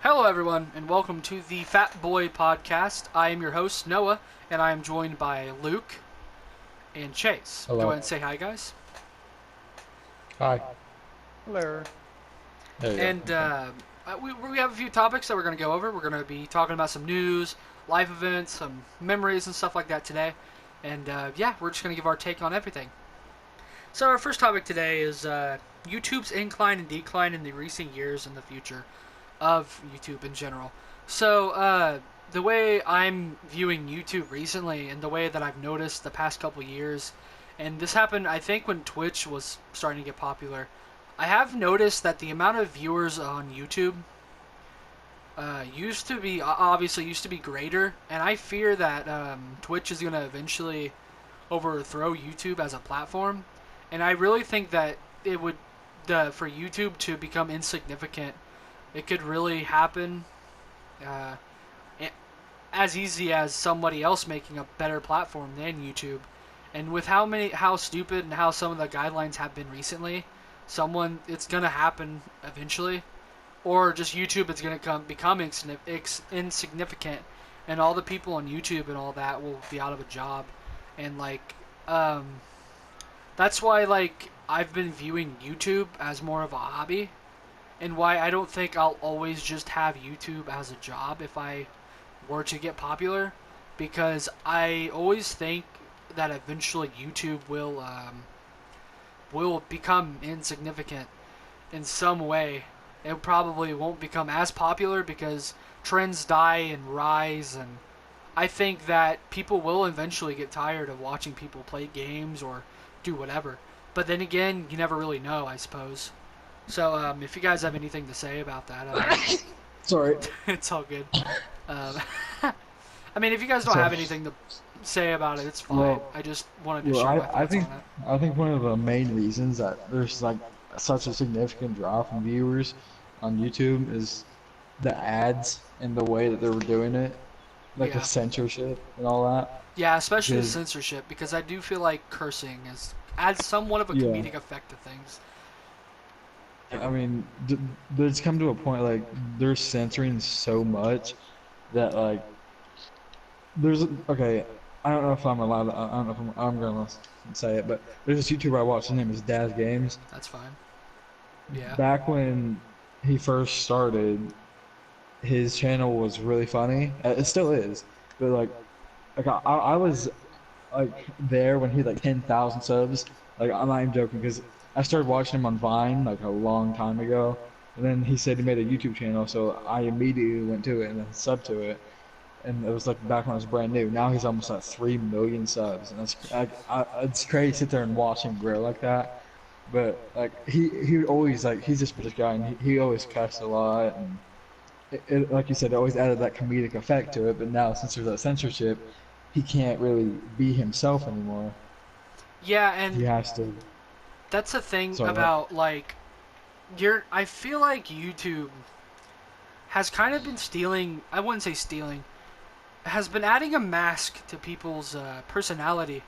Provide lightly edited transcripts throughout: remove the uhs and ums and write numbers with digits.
Hello, everyone, and welcome to the Fat Boy Podcast. I am your host, Noah, and I am joined by Luke and Chase. Go ahead Hello. and say hi, guys. Hi. Hello. There you go. And Okay. we have a few topics that we're going to go over. We're going to be talking about some news, life events, some memories, and stuff like that today. And yeah, we're just going to give our take on everything. So, our first topic today is YouTube's incline and decline in the recent years and the future of YouTube in general. So, the way I'm viewing YouTube recently and the way that I've noticed the past couple years, and this happened, I think, when Twitch was starting to get popular, I have noticed that the amount of viewers on YouTube used to be greater, and I fear that Twitch is going to eventually overthrow YouTube as a platform, and I really think that it would for YouTube to become insignificant. It could really happen uh, as easy as somebody else making a better platform than YouTube. And with how stupid and how some of the guidelines have been recently, it's gonna happen eventually, or just YouTube is gonna become insignificant, and all the people on YouTube and all that will be out of a job, and um, that's why I've been viewing YouTube as more of a hobby, and why I don't think I'll always just have YouTube as a job if I were to get popular, because I always think that eventually YouTube will become insignificant in some way. It probably won't become as popular because trends die and rise, and I think that people will eventually get tired of watching people play games or do whatever. But then again, you never really know, I suppose. So, if you guys have anything to say about that, Sorry. it's all good. Um, I mean, if you guys don't So, have anything to say about it, it's fine. well, I just wanted to well, share my I thoughts on think it. I think one of the main reasons that there's like such a significant drop in viewers on YouTube is the ads and the way that they were doing it, like the Yeah. censorship and all that. Yeah, especially the Because censorship, because I do feel like cursing adds somewhat of a yeah, comedic effect to things. I mean, there's come to a point like they're censoring so much that like there's okay. I don't know if I'm allowed. I don't know if I'm gonna say it, but there's this YouTuber I watch. His name is Daz Games. That's fine. Yeah. Back when he first started, his channel was really funny. It still is, but like I was like there when he had like 10,000 subs. Like I'm not even joking because I started watching him on Vine like a long time ago, and then he said he made a YouTube channel, so I immediately went to it and then subbed to it. And it was like back when it was brand new. Now he's almost at 3 million subs, and it's crazy to sit there and watch him grow like that. But like he would always like he's just British guy, and he always cussed a lot, and like you said, it always added that comedic effect to it. But now since there's that censorship, he can't really be himself anymore. Yeah, He and has to. that's the thing Sorry, what? about I feel like YouTube has kind of been stealing. I wouldn't say stealing. Has been adding a mask to people's personality,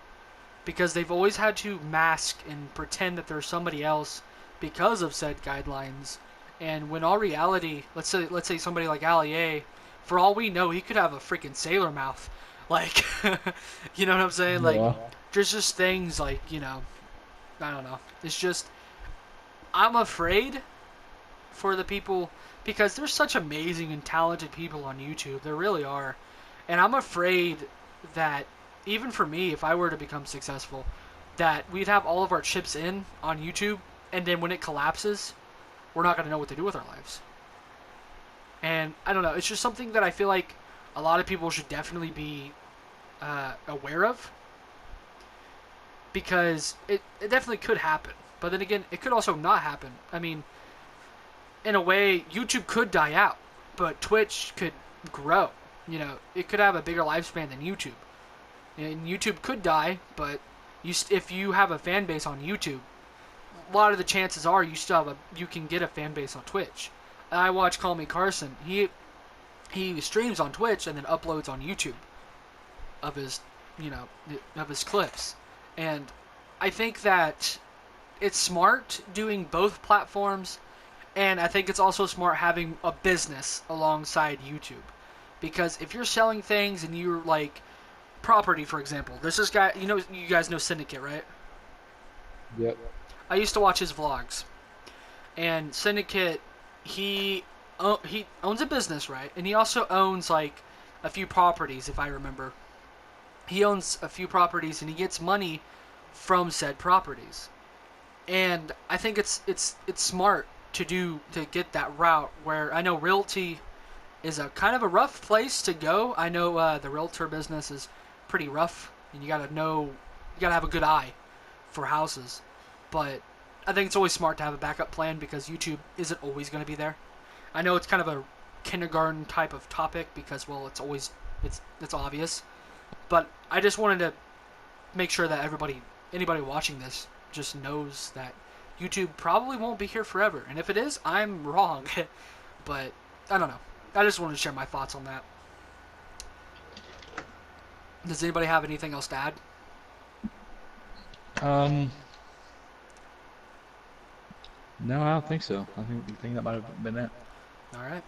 because they've always had to mask and pretend that they're somebody else because of said guidelines. And when all reality, let's say somebody like Ali A, for all we know, he could have a freaking sailor mouth. Like, you know what I'm saying? Like, Yeah. there's just things like, I don't know. It's just, I'm afraid for the people, because there's such amazing and talented people on YouTube. There really are. And I'm afraid that even for me, if I were to become successful, that we'd have all of our chips in on YouTube, and then when it collapses, we're not going to know what to do with our lives. And I don't know. It's just something that I feel like a lot of people should definitely be aware of, because it definitely could happen. But then again, it could also not happen. I mean, in a way, YouTube could die out, but Twitch could grow. It could have a bigger lifespan than YouTube. And YouTube could die, but if you have a fan base on YouTube, a lot of the chances are you can get a fan base on Twitch. I watch Call Me Carson. He streams on Twitch and then uploads on YouTube of his of his clips, and I think that it's smart doing both platforms And I think it's also smart having a business alongside YouTube. Because if you're selling things and you're like property, for example, there's this guy, you guys know Syndicate, right? Yep. I used to watch his vlogs. And Syndicate, he he owns a business, right? And he also owns like a few properties, if I remember. He owns a few properties and he gets money from said properties. And I think it's smart to get that route where I know realty is a kind of a rough place to go. I know the realtor business is pretty rough, and you gotta have a good eye for houses. But I think it's always smart to have a backup plan because YouTube isn't always going to be there. I know it's kind of a kindergarten type of topic because well, it's obvious, but I just wanted to make sure that anybody watching this, just knows that YouTube probably won't be here forever. And if it is, I'm wrong. But I don't know. I just wanted to share my thoughts on that. Does anybody have anything else to add? Um, no, I don't think so. I think that might have been it. All right.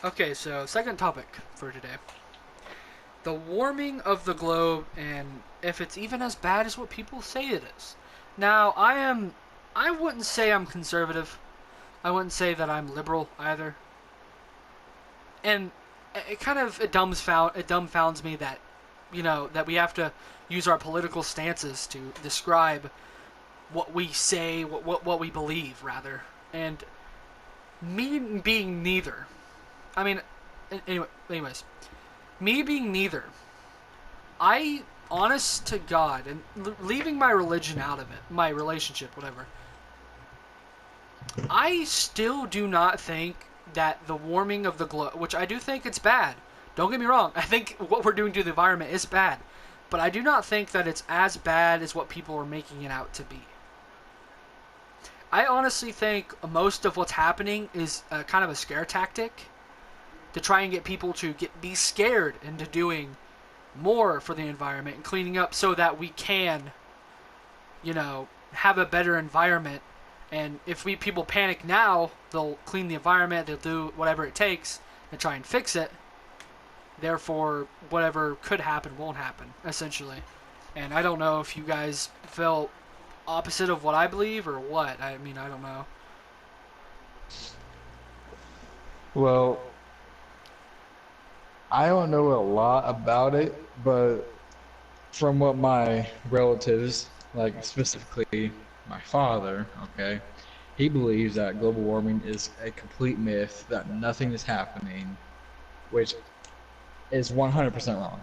Okay, so second topic for today. The warming of the globe and if it's even as bad as what people say it is. Now, I wouldn't say I'm conservative. I wouldn't say that I'm liberal either. And it dumbfounds me that that we have to use our political stances to describe what we say, what we believe rather. And me being neither. I mean, anyways, me being neither. I, honest to God, and leaving my religion out of it, my relationship, whatever, I still do not think that the warming of the globe, which I do think it's bad. Don't get me wrong. I think what we're doing to the environment is bad. But I do not think that it's as bad as what people are making it out to be. I honestly think most of what's happening is kind of a scare tactic to try and get people to be scared into doing more for the environment and cleaning up so that we can, have a better environment. And if people panic now, they'll clean the environment, they'll do whatever it takes to try and fix it. Therefore, whatever could happen won't happen, essentially. And I don't know if you guys felt opposite of what I believe or what. I mean, I don't know. Well, I don't know a lot about it, but from what my relatives, like specifically my father, okay, he believes that global warming is a complete myth, that nothing is happening, which is 100% wrong.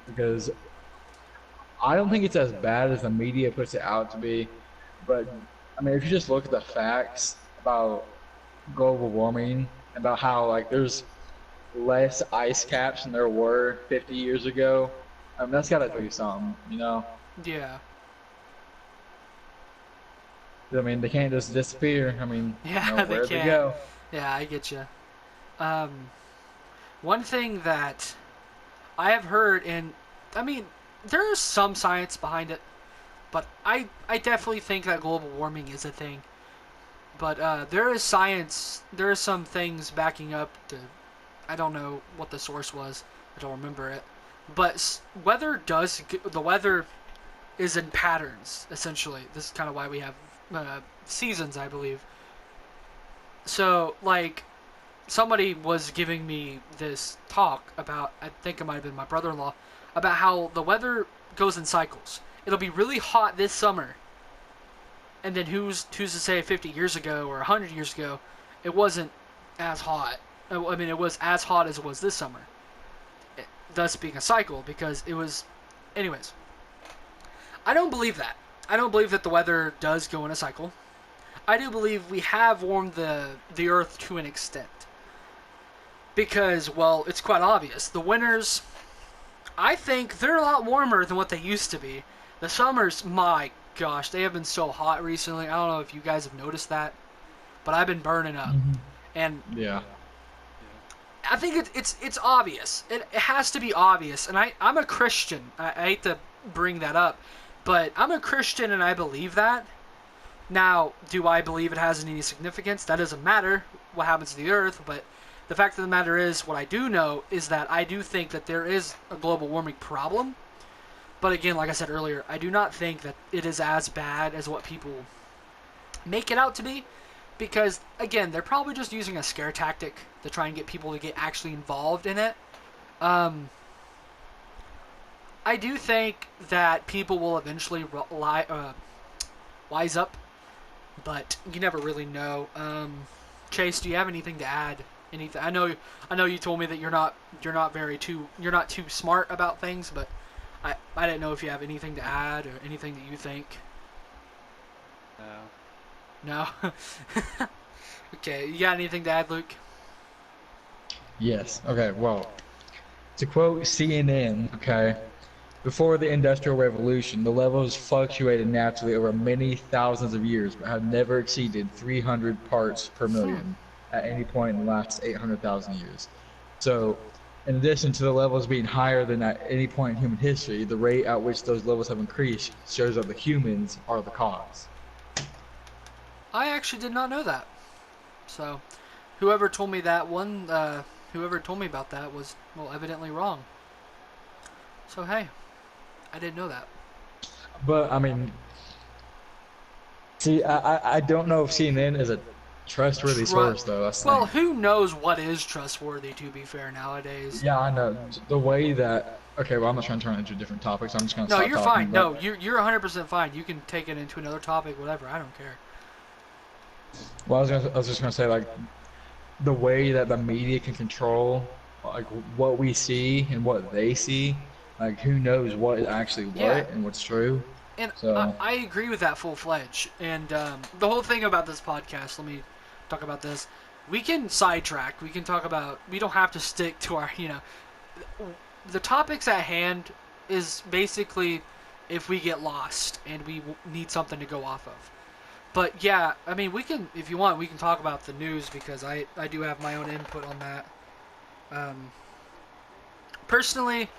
Because I don't think it's as bad as the media puts it out to be, but I mean, if you just look at the facts about global warming, about how like there's less ice caps than there were 50 years ago, I mean, that's got to tell you something, Yeah. I mean, they can't just disappear. I mean, Yeah, they where'd they can't. go? Yeah, I get you. One thing that I have heard, and I mean, there is some science behind it, but I definitely think that global warming is a thing. But there is science, there are some things backing up I don't know what the source was, I don't remember it. But the weather is in patterns, essentially. This is kind of why we have seasons, I believe. So, like, somebody was giving me this talk about, I think it might have been my brother-in-law, about how the weather goes in cycles. It'll be really hot this summer, and then who's to say 50 years ago or 100 years ago, it wasn't as hot. I mean, it was as hot as it was this summer. Thus being a cycle, because it was... Anyways, I don't believe that. I don't believe that the weather does go in a cycle. I do believe we have warmed the Earth to an extent. Because, well, it's quite obvious. The winters, I think they're a lot warmer than what they used to be. The summers, my gosh, they have been so hot recently. I don't know if you guys have noticed that, but I've been burning up. And Yeah. I think it's obvious. It has to be obvious. And I'm a Christian. I hate to bring that up, but I'm a Christian and I believe that. Now, do I believe it has any significance? That doesn't matter what happens to the Earth, but the fact of the matter is, what I do know is that I do think that there is a global warming problem. But again, like I said earlier, I do not think that it is as bad as what people make it out to be. Because, again, they're probably just using a scare tactic to try and get people to get actually involved in it. Um, I do think that people will eventually wise up, but you never really know. Chase, do you have anything to add? Anything? I know you told me that you're not too smart about things, but I didn't know if you have anything to add or anything that you think. No. No. Okay, you got anything to add, Luke? Yes. Okay. Well, to quote CNN, okay, before the Industrial Revolution, the levels fluctuated naturally over many thousands of years, but have never exceeded 300 parts per million at any point in the last 800,000 years. So, in addition to the levels being higher than at any point in human history, the rate at which those levels have increased shows that the humans are the cause. I actually did not know that. So, whoever told me that whoever told me about that was, well, evidently wrong. So hey, I didn't know that. But I mean, see, I don't know if CNN is a trustworthy Tru- source though. That's the well, thing. who knows what is trustworthy? To be fair, nowadays. Yeah, I know. The way that okay, well, I'm not trying to turn it into different topics. I'm just gonna No, stop you're talking. fine. But No, you're 100% fine. You can take it into another topic, whatever. I don't care. well, I was just gonna say like the way that the media can control like what we see and what they see. Like who knows what is actually Yeah, what and what's true. and So I agree with that full fledged. And the whole thing about this podcast, let me talk about this. We can sidetrack. We can talk about. We don't have to stick to our. The topics at hand is basically if we get lost and we need something to go off of. But yeah, I mean, we can, if you want, we can talk about the news because I do have my own input on that. Um, Personally,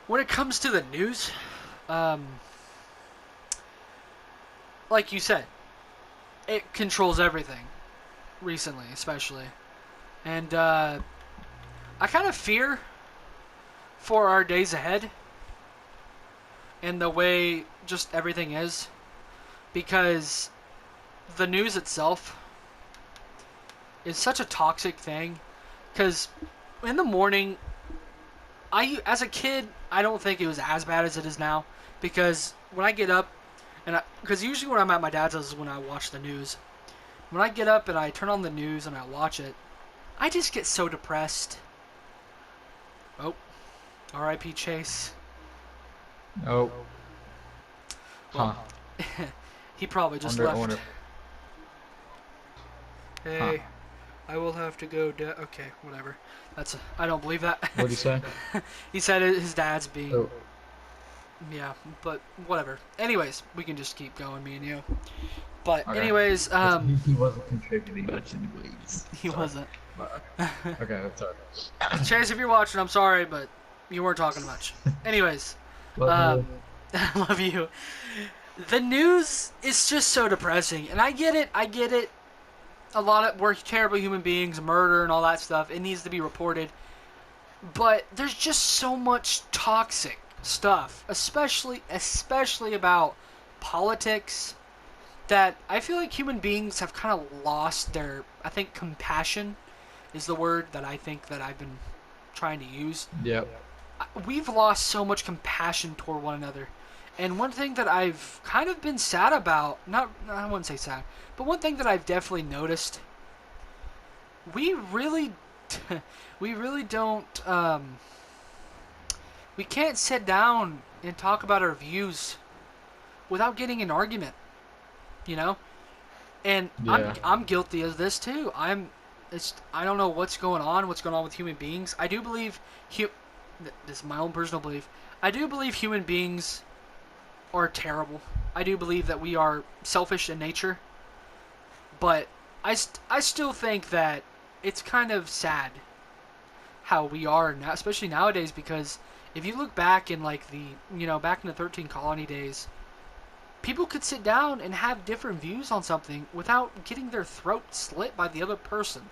when it comes to the news, um, like you said, it controls everything recently, especially. And I kind of fear for our days ahead and the way just everything is because the news itself is such a toxic thing. Because in the morning, as a kid, I don't think it was as bad as it is now. Because when I get up, because usually when I'm at my dad's house is when I watch the news. When I get up and I turn on the news and I watch it, I just get so depressed. Oh, R.I.P. Chase. oh, Well, huh. he probably just Wonder, left. wonder, Hey, huh. I will have to go. Okay, whatever. I don't believe that. What'd you say? He said his dad's being. Oh, Yeah, but whatever. Anyways, we can just keep going, me and you. But okay. anyways, He wasn't contributing much anyways. he Sorry. wasn't. But, okay, that's alright. Chase, if you're watching, I'm sorry, but you weren't talking much. Anyways, Love you. I love you. The news is just so depressing, and I get it. I get it. We're terrible human beings, murder and all that stuff. It needs to be reported, but there's just so much toxic stuff, especially about politics, that I feel like human beings have kind of lost their. I think compassion is the word that I think that I've been trying to use. Yep. We've lost so much compassion toward one another. And one thing that I've kind of been sad about, not I wouldn't say sad, but one thing that I've definitely noticed, we really we really don't we can't sit down and talk about our views without getting an argument, you know? And Yeah. I'm guilty of this too. I don't know what's going on with human beings. I do believe this is my own personal belief. I do believe human beings are terrible. I do believe that we are selfish in nature. But I still think that it's kind of sad how we are now, especially nowadays, because if you look back in like back in the 13 colony days, people could sit down and have different views on something without getting their throat slit by the other person.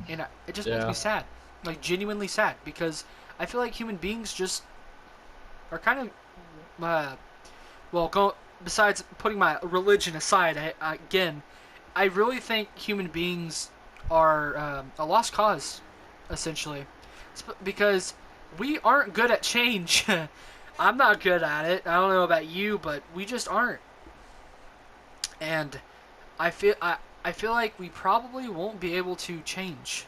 And it just makes me Yeah. sad, like genuinely sad, because I feel like human beings just are kind of, well, besides putting my religion aside, again, I really think human beings are a lost cause, essentially, because we aren't good at change. I'm not good at it. I don't know about you, but we just aren't. And I feel like we probably won't be able to change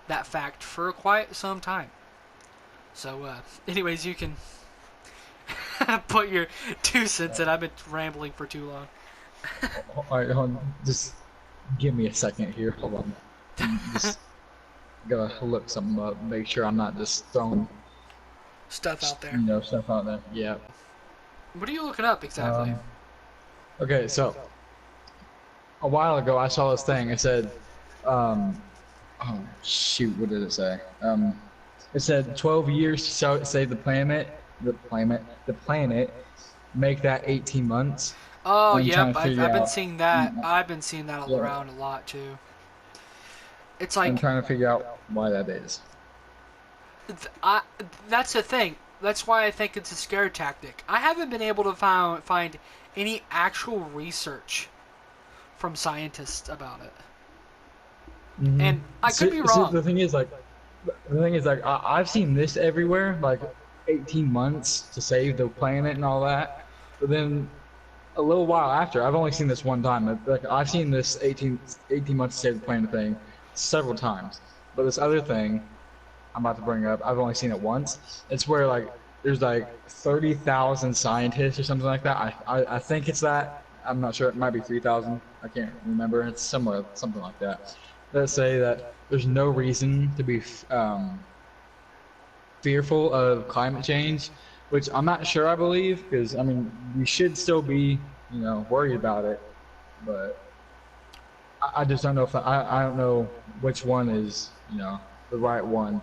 that fact for quite some time. So, anyways, you can put your 2 cents in. I've been rambling for too long. All right, hold on. Just give me a second here. Hold on. Just gotta look something up. Make sure I'm not just throwing, Stuff out there. you know, stuff out there. Yeah. What are you looking up exactly? Um. Okay, so a while ago I saw this thing. It said, oh shoot, what did it say? It said 12 years to save the planet, make that 18 months. Oh, I'm yep. trying to I've figure been out. seeing that. I've been seeing that all Yeah, around a lot too. It's I'm like, trying to figure out why that is. I. That's the thing. That's why I think it's a scare tactic. I haven't been able to find any actual research from scientists about it, Mm-hmm. and I could be See, wrong. the thing is like I've seen this everywhere, like 18 months to save the planet and all that. But then a little while after, I've only seen this one time. Like I've seen this 18 months to save the planet thing several times. But this other thing I'm about to bring up, I've only seen it once. It's where like there's like 30,000 scientists or something like that. I think it's that. I'm not sure. It might be 3,000. I can't remember. It's somewhere something like that. That say that there's no reason to be fearful of climate change, which I'm not sure I believe, because I mean we should still be, you know, worried about it, but I just don't know if I don't know which one is, you know, the right one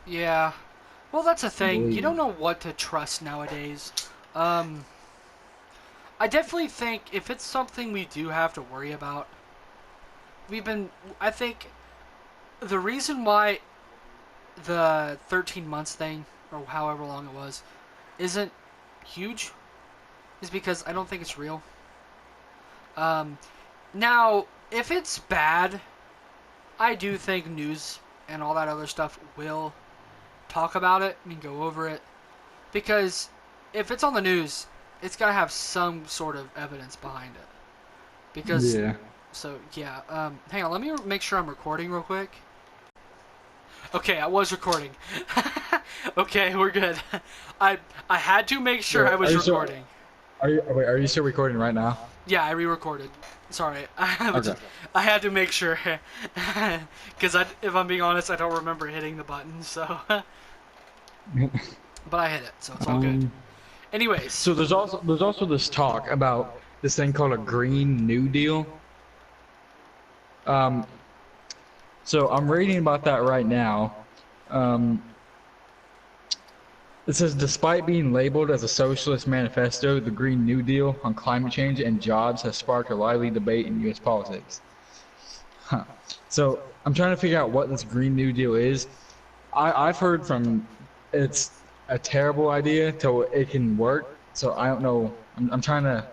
Yeah. Well, that's the to thing. You believe. don't know what to trust nowadays. Um, I definitely think if it's something we do have to worry about, we've been. I think the reason why the 13 months thing, or however long it was, isn't huge is because I don't think it's real. Um, Now, if it's bad, I do think news and all that other stuff will talk about it and go over it. Because if it's on the news, it's got to have some sort of evidence behind it. Because, Yeah. so yeah, hang on, let me make sure I'm recording real quick. Okay, I was recording. Okay, we're good. I I had to make sure I Wait, was recording. are you still recording right now? Yeah, I re-recorded. Sorry, Okay. I had to make sure, because if I'm being honest, I don't remember hitting the button. So, but I hit it, so it's all good. Um. Anyways, So there's also this talk about this thing called a Green New Deal. Um. So I'm reading about that right now. Um. It says, despite being labeled as a socialist manifesto, the Green New Deal on climate change and jobs has sparked a lively debate in U.S. politics. Huh. So I'm trying to figure out what this Green New Deal is. I've heard from it's a terrible idea till it can work. So I don't know. I'm trying to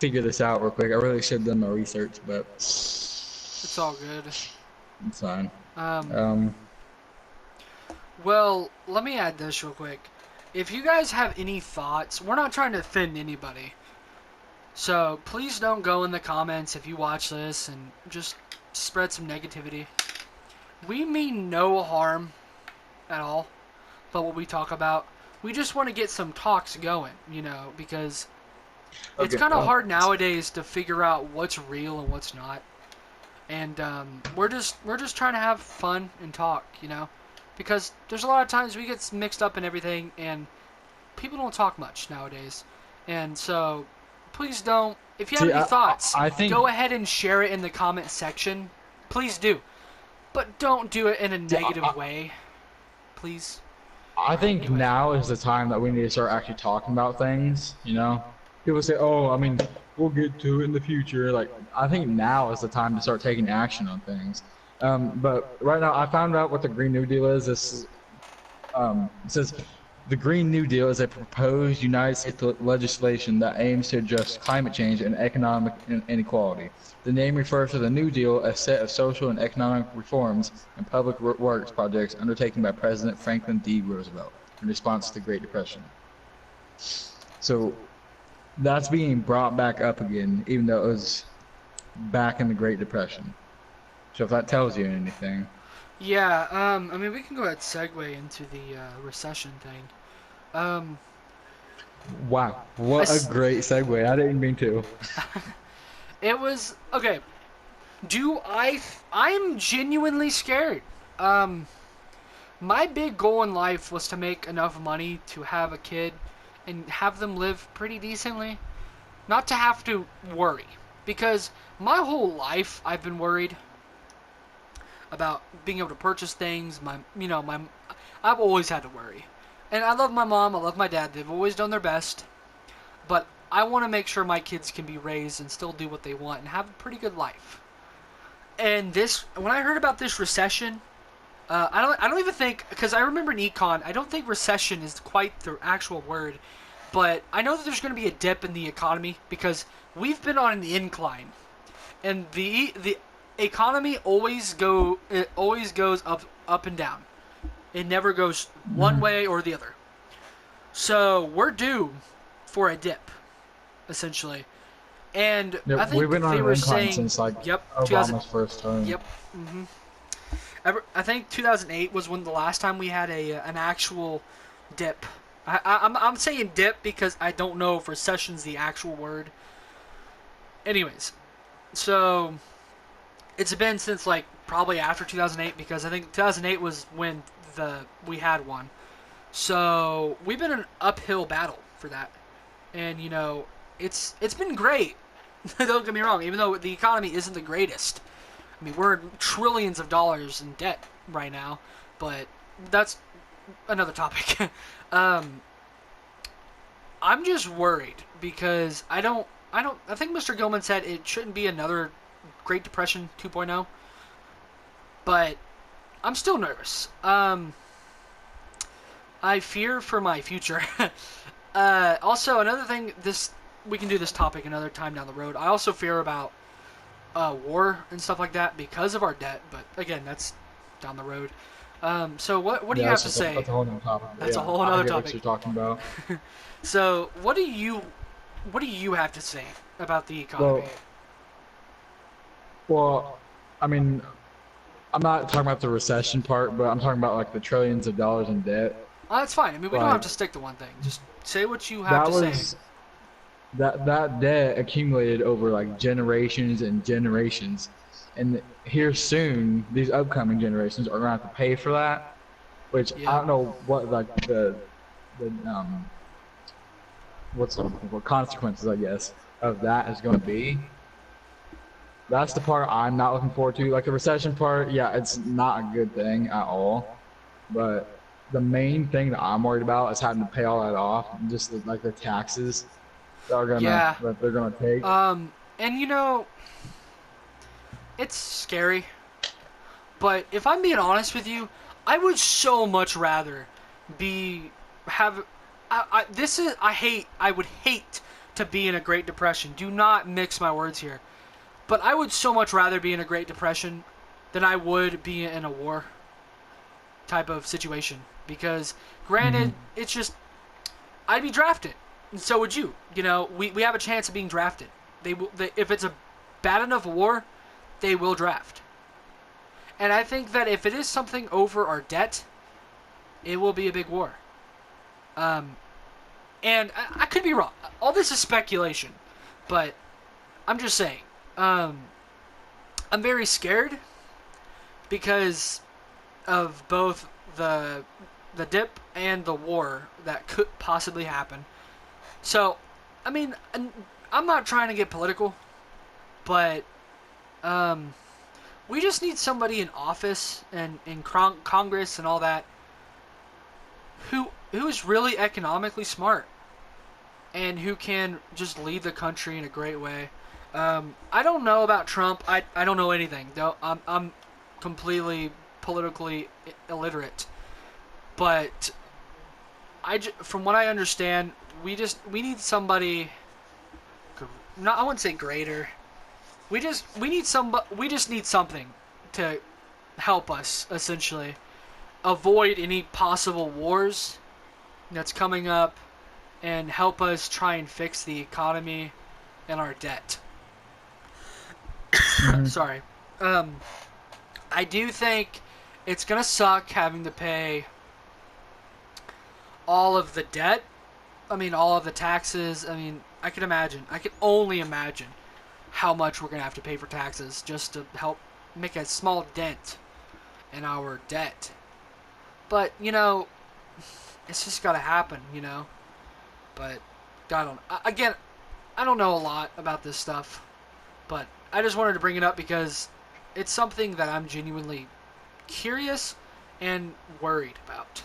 figure this out real quick. I really should have done my research, but it's all good. it's fine. Um, Um, well, let me add this real quick. If you guys have any thoughts, we're not trying to offend anybody. So please don't go in the comments if you watch this and just spread some negativity. We mean no harm at all, but what we talk about, we just want to get some talks going, because it's okay. kind of hard nowadays to figure out what's real and what's not. And we're just trying to have fun and talk, because there's a lot of times we get mixed up in everything, and people don't talk much nowadays. And so, please don't. If you have See, any thoughts, I think go ahead and share it in the comment section. Please do, but don't do it in a negative way, please. I think Anyways. now is the time that we need to start actually talking about things, you know? people say, "Oh, I mean, we'll get to it in the future." Like, I think now is the time to start taking action on things. But right now, I found out what the Green New Deal is. It says the Green New Deal is a proposed United States legislation that aims to address climate change and economic inequality. The name refers to the New Deal, a set of social and economic reforms and public works projects undertaken by President Franklin D. Roosevelt in response to the Great Depression. So that's being brought back up again, even though it was back in the Great Depression. So if that tells you anything. Yeah, I mean, we can go ahead and segue into the recession thing. Um, Wow, I what a s great segue. I didn't mean to. it was okay. I'm genuinely scared. Um, my big goal in life was to make enough money to have a kid and have them live pretty decently, not to have to worry. Because my whole life I've been worried about being able to purchase things. I've always had to worry. And I love my mom, I love my dad. They've always done their best, but I want to make sure my kids can be raised and still do what they want and have a pretty good life. And when I heard about this recession, I don't even think, because I remember in econ, I don't think recession is quite the actual word, but I know that there's going to be a dip in the economy because we've been on an incline, and the economy it always goes up and down. It never goes one way or the other. So we're due for a dip, essentially. And I Yep, we've think been on they an were incline saying, since like yep, 2000, Obama's first term. yep. I think 2008 was when the last time we had an actual dip. I'm saying dip because I don't know if recession's the actual word. Anyways, so it's been since like probably after 2008 because I think 2008 was when we had one. So we've been in an uphill battle for that, and it's been great. Don't get me wrong. Even though the economy isn't the greatest, I mean we're trillions of dollars in debt right now, but that's another topic. um, I'm just worried because I think Mr. Gilman said it shouldn't be another Great Depression 2.0, but I'm still nervous. I fear for my future. Also, another thing, we can do this topic another time down the road. I also fear about war and stuff like that because of our debt, but again, that's down the road. So what do you Yeah, have to say? that's a whole nother topic. But That's a yeah, whole I other get what topic. you're talking about. So what do you have to say about the economy? Well, well, I mean, I'm not talking about the recession part, but I'm talking about like the trillions of dollars in debt. That's fine. I mean, we don't have Like to stick to one thing. Just say what you have that to say. was that debt accumulated over like generations and generations, and here soon these upcoming generations are gonna have to pay for that. Which I Yep. don't know what like the what consequences I guess of that is going to be. That's the part I'm not looking forward to. Like the recession part, yeah, it's not a good thing at all. But the main thing that I'm worried about is having to pay all that off, and just like the taxes Yeah. that they're gonna take. And it's scary. But if I'm being honest with you, I would so much rather be have. I would hate to be in a Great Depression. Do not mix my words here. But I would so much rather be in a Great Depression than I would be in a war type of situation. Because, granted, Hmm. it's just I'd be drafted, and so would you. We have a chance of being drafted. If it's a bad enough war, they will draft. And I think that if it is something over our debt, it will be a big war. Um, and I could be wrong. All this is speculation, but I'm just saying. I'm very scared because of both the dip and the war that could possibly happen. So, I mean, I'm not trying to get political, but um, we just need somebody in office and in Congress and all that who is really economically smart. and who can just lead the country in a great way. I don't know about Trump. I don't know anything. No, I'm completely politically illiterate. But from what I understand, we need somebody. Not I wouldn't say greater. We just need something to help us essentially avoid any possible wars that's coming up and help us try and fix the economy and our debt. Hmm. Sorry. Um, I do think it's gonna suck having to pay all of the debt. I mean, all of the taxes. I mean, I can imagine. I can only imagine how much we're gonna have to pay for taxes just to help make a small dent in our debt. But it's just gotta happen. But I don't. Again, I don't know a lot about this stuff, but I just wanted to bring it up because it's something that I'm genuinely curious and worried about.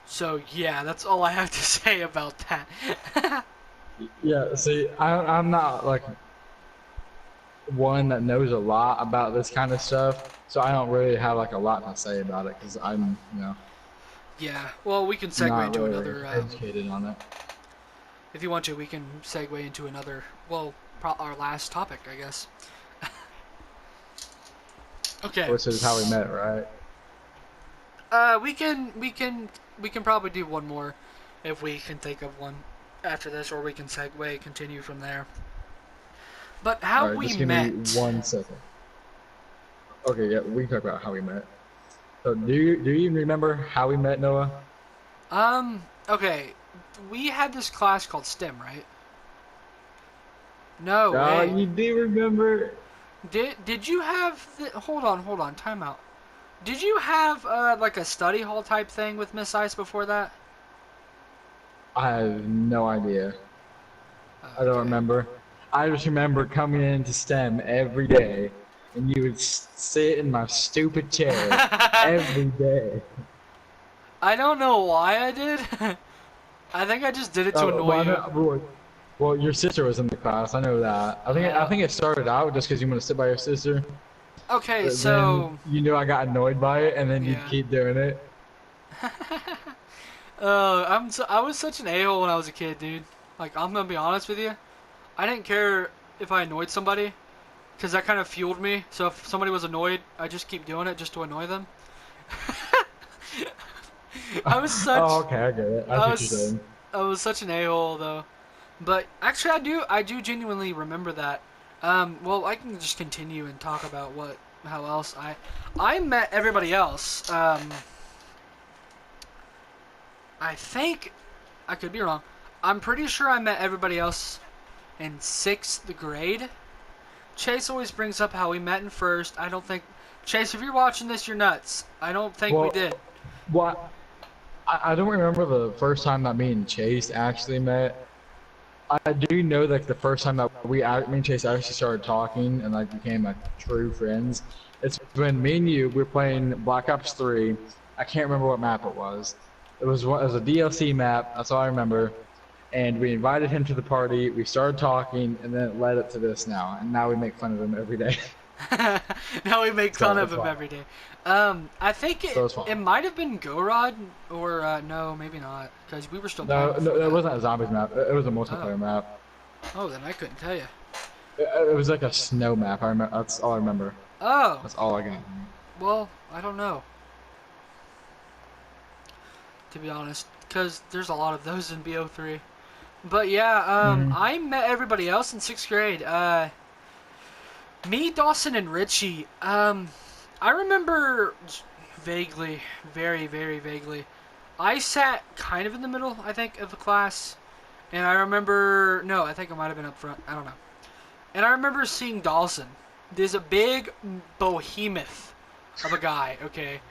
So yeah, that's all I have to say about that. Yeah, see, I'm not like one that knows a lot about this kind of stuff, so I don't really have like a lot to say about it because I'm, Yeah, well, we can segue not into really another. educated on it. If you want to, we can segue into another. Well, our last topic, I guess. Okay. Which is how we met, right? We can probably do one more, if we can think of one after this, or we can segue, continue from there. But how All right, we just give me met. 1 second. Okay, yeah, we can talk about how we met. So, do you even remember how we met, Noah? Okay, we had this class called STEM, right? No Oh, way. you do remember? Did you have hold on, time out. Did you have like a study hall type thing with Miss Ice before that? I have no idea. I don't Okay. remember. I just remember coming into STEM every day, and you would sit in my stupid chair every day. I don't know why I did. I think I just did it to annoy Well, you. well, your sister was in the class. I know that. I Uh, think it started out just because you want to sit by your sister. okay, But then so I got annoyed by it, and then you'd yeah. keep doing it. I was such an a-hole when I was a kid, dude. Like, I'm gonna be honest with you. I didn't care if I annoyed somebody, because that kind of fueled me. So if somebody was annoyed, I just keep doing it just to annoy them. I was Oh, such, okay, I get it. I I see what you're was, saying. I was such an a-hole though. But actually, I do genuinely remember that. Well, I can just continue and talk about how else I met everybody else. I think I could be wrong. I'm pretty sure I met everybody else in 6th grade. Chase always brings up how we met in first. I don't think Chase, if you're watching this, you're nuts. I don't think we did. Well, what? I don't remember the first time that me and Chase actually met. I do know like the first time that me and Chase actually started talking and like became like true friends. It's when me and you we were playing Black Ops 3. I can't remember what map it was. It was a DLC map. That's all I remember. And we invited him to the party. We started talking, and then it led up to this now. And now we make fun of him every day. Now we make fun So of it's him fine. every day. I think So it's it fine. might have been Gorod, or no, maybe not, because we were still playing No, before no, it that. wasn't a zombies map. It was a Oh, multiplayer map. oh, then I couldn't tell you. It was like a snow map. I remember. That's all I remember. Oh, That's all I got. well, I don't know, to be honest, because there's a lot of those in BO3. But yeah, Hmm. I met everybody else in 6th grade. Me, Dawson, and Richie. I remember vaguely, very, very vaguely. I sat kind of in the middle, I think, of the class, and I remember. No, I think I might have been up front. I don't know. And I remember seeing Dawson. There's a big behemoth of a guy. Okay,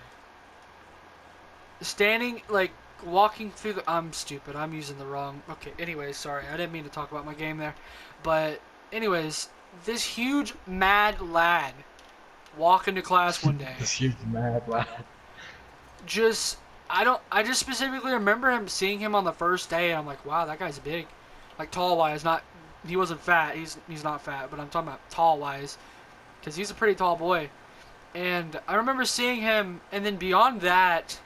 standing like walking through the. I'm stupid. I'm using the wrong. Okay. Anyways, sorry. I didn't mean to talk about my game there, but anyways, this huge mad lad walk into class one day, This huge mad lad. just I don't. I just specifically remember him seeing him on the first day, and I'm like, wow, that guy's big, like tall wise. Not he wasn't fat. He's not fat, but I'm talking about tall wise, because he's a pretty tall boy. And I remember seeing him, and then beyond that,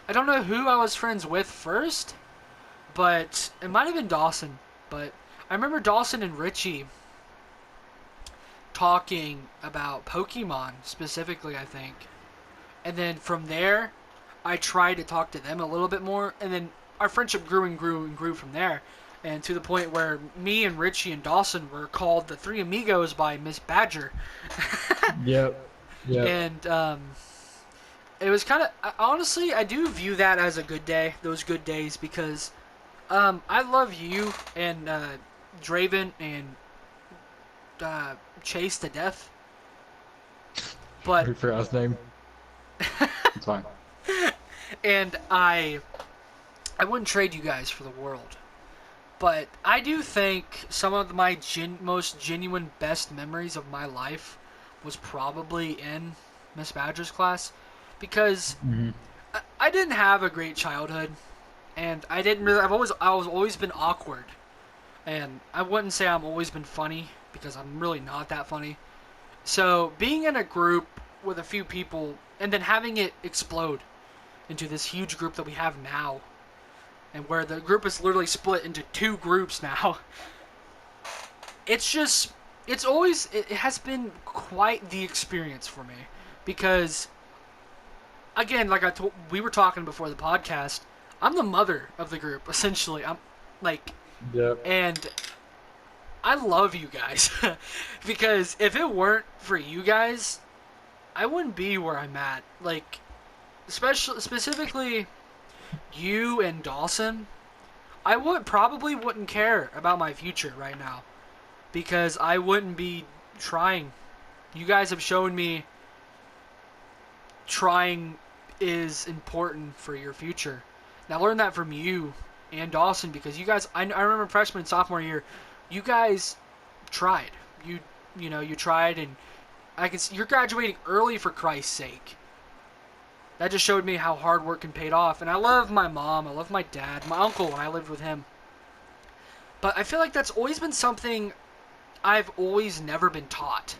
I don't know who I was friends with first, but it might have been Dawson. But I remember Dawson and Richie talking about Pokemon specifically, I think. And then from there, I tried to talk to them a little bit more, and then our friendship grew and grew and grew from there. And to the point where me and Richie and Dawson were called the Three Amigos by Miss Badger. Yep. Yep. And it was kind of, honestly, I do view that as a good day, those good days, because I love you and Draven and Chase to death. But I forgot his name. It's fine. and I wouldn't trade you guys for the world. But I do think some of my most genuine best memories of my life was probably in Miss Badger's class, because Mm-hmm. I didn't have a great childhood, and I didn't really. I was always been awkward, and I wouldn't say I'm always been funny, because I'm really not that funny. So being in a group with a few people and then having it explode into this huge group that we have now, and where the group is literally split into two groups now, it's just, it has been quite the experience for me, because again, like we were talking before the podcast, I'm the mother of the group essentially. I'm like, Yep. and I love you guys because if it weren't for you guys, I wouldn't be where I'm at. Like, specifically you and Dawson, I probably wouldn't care about my future right now, because I wouldn't be trying. You guys have shown me trying is important for your future. And I learned that from you and Dawson, because you guys, I remember freshman and sophomore year, you guys tried. You tried, and I can see you're graduating early, for Christ's sake. That just showed me how hard work can pay off. And I love my mom, I love my dad, my uncle when I lived with him. But I feel like that's always been something I've always never been taught.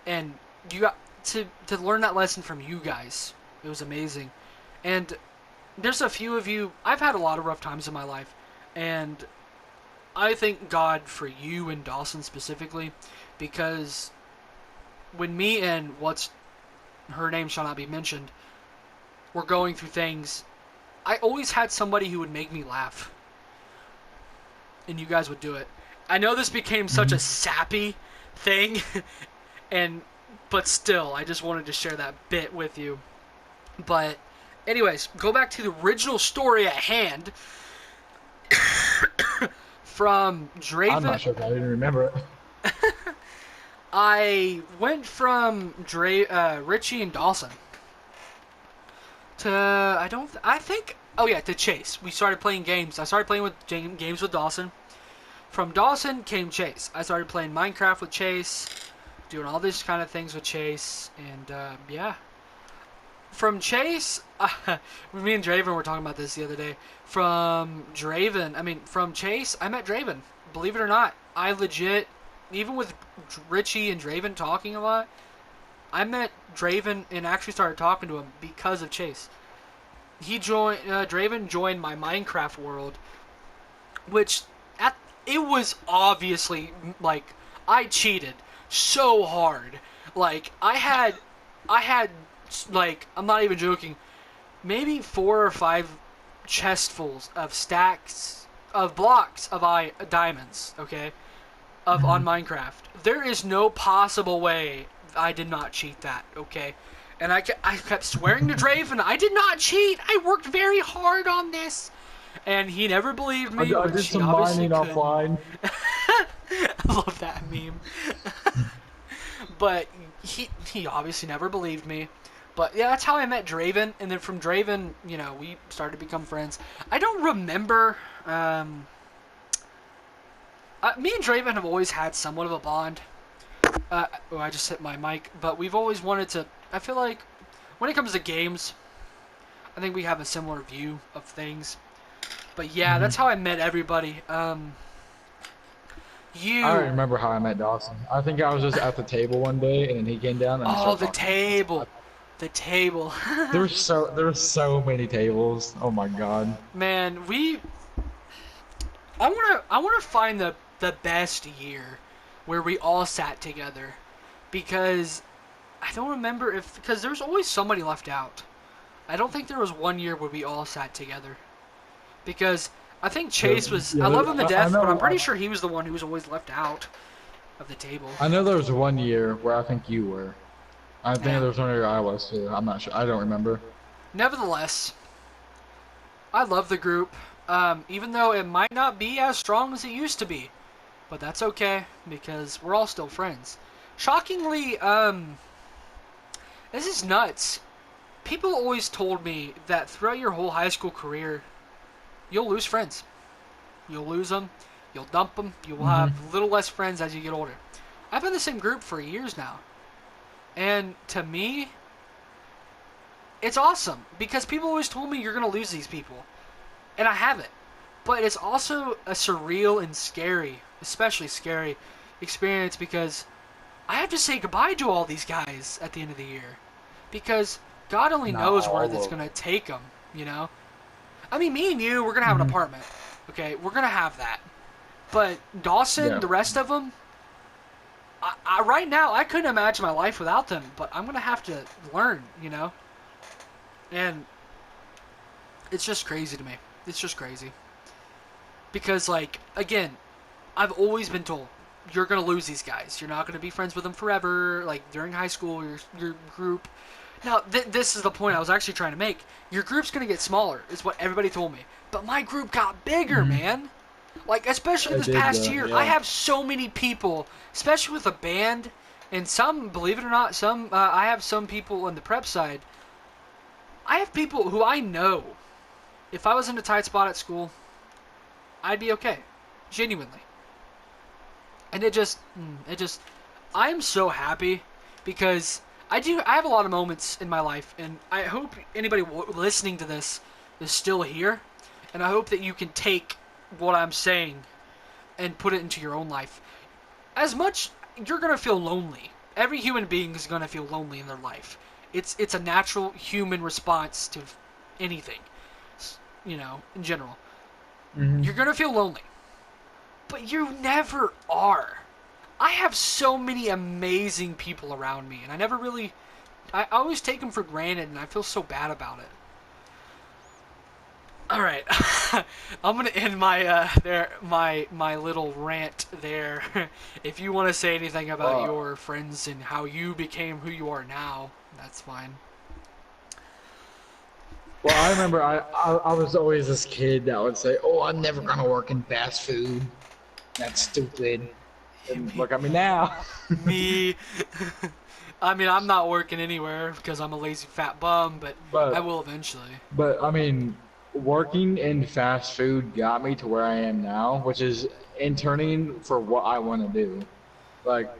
And you got to learn that lesson from you guys. It was amazing. And there's a few of you, I've had a lot of rough times in my life, and I thank God for you and Dawson specifically, because when me and what's her name shall not be mentioned were going through things, I always had somebody who would make me laugh, and you guys would do it. I know this became such a sappy thing, but still, I just wanted to share that bit with you. But anyways, go back to the original story at hand. From Draven, I'm not sure if I didn't remember it. I went from Richie and Dawson to to Chase. We started playing games. I started playing games with Dawson. From Dawson came Chase. I started playing Minecraft with Chase, doing all these kind of things with Chase, and yeah. From Chase, me and Draven were talking about this the other day. From Chase, I met Draven. Believe it or not, I legit, even with Richie and Draven talking a lot, I met Draven and actually started talking to him because of Chase. Draven joined my Minecraft world, which it was obviously, like, I cheated so hard. Like, I had, like, I'm not even joking, maybe 4 or 5 chestfuls of stacks of blocks of diamonds, okay, on Minecraft. There is no possible way I did not cheat that, okay? And I kept swearing to Draven, I did not cheat. I worked very hard on this. And he never believed me. I did some mining offline. I love that meme. But he obviously never believed me. But yeah, that's how I met Draven. And then from Draven, we started to become friends. I don't remember. Me and Draven have always had somewhat of a bond. I just hit my mic. But we've always wanted to. I feel like when it comes to games, I think we have a similar view of things. But yeah, Hmm. that's how I met everybody. I don't You, remember how I met Dawson. I think I was just at the table one day, and then he came down and we oh, started the talking. table, the table. There were so many tables. Oh my god. Man, I wanna find the best year where we all sat together, because I don't remember if because there was always somebody left out. I don't think there was one year where we all sat together, because I think Chase was. I Yeah, love him to I death, but I'm know. pretty sure he was the one who was always left out of the table. I know there was one year where I think you were. I think Yeah. there was one year I was too. I'm not sure. I don't remember. Nevertheless, I love the group, even though it might not be as strong as it used to be. But that's okay, because we're all still friends. Shockingly, this is nuts. People always told me that throughout your whole high school career, you'll lose friends. You'll lose them, you'll dump them, you will have Hmm. little less friends as you get older. I've been in the same group for years now. And to me, it's awesome, because people always told me you're going to lose these people. And I haven't. But it's also a surreal and scary, especially scary, experience, because I have to say goodbye to all these guys at the end of the year, because God only Not knows where all that's of gonna take them. You know, I mean, me and you, we're gonna have an them. Hmm. apartment. Okay, we're gonna have that. But Dawson, Yeah. the rest of them, right now, I couldn't imagine my life without them. But I'm gonna have to learn. You know, and it's just crazy to me. It's just crazy, because like again, I've always been told you're gonna lose these guys. You're not gonna be friends with them forever. Like during high school, your group. Now this is the point I was actually trying to make. Your group's gonna get smaller, is what everybody told me. But my group got bigger, Hmm. man. Like especially I this did past though. year, I Yeah. have so many people, especially with a band, and some, believe it or not, some I have some people on the prep side. I have people who I know. If I was in a tight spot at school, I'd be okay, genuinely. And I'm so happy, because I have a lot of moments in my life, and I hope anybody listening to this is still here, and I hope that you can take what I'm saying and put it into your own life. As much, you're gonna feel lonely. Every human being is gonna feel lonely in their life. It's a natural human response to anything, in general. Hmm. You're gonna feel lonely, but you never are. I have so many amazing people around me, and I always take them for granted, and I feel so bad about it. All right, I'm gonna end my little rant there. If you want to say anything about Well, your friends and how you became who you are now, that's fine. well, I remember I was always this kid that would say, "Oh, I'm never gonna work in fast food. That's stupid." And look at me now. Me, I mean, I'm not working anywhere because I'm a lazy fat bum, but I But will eventually. I mean, working in fast food got me to where I am now, which is interning for what I want to do. Like,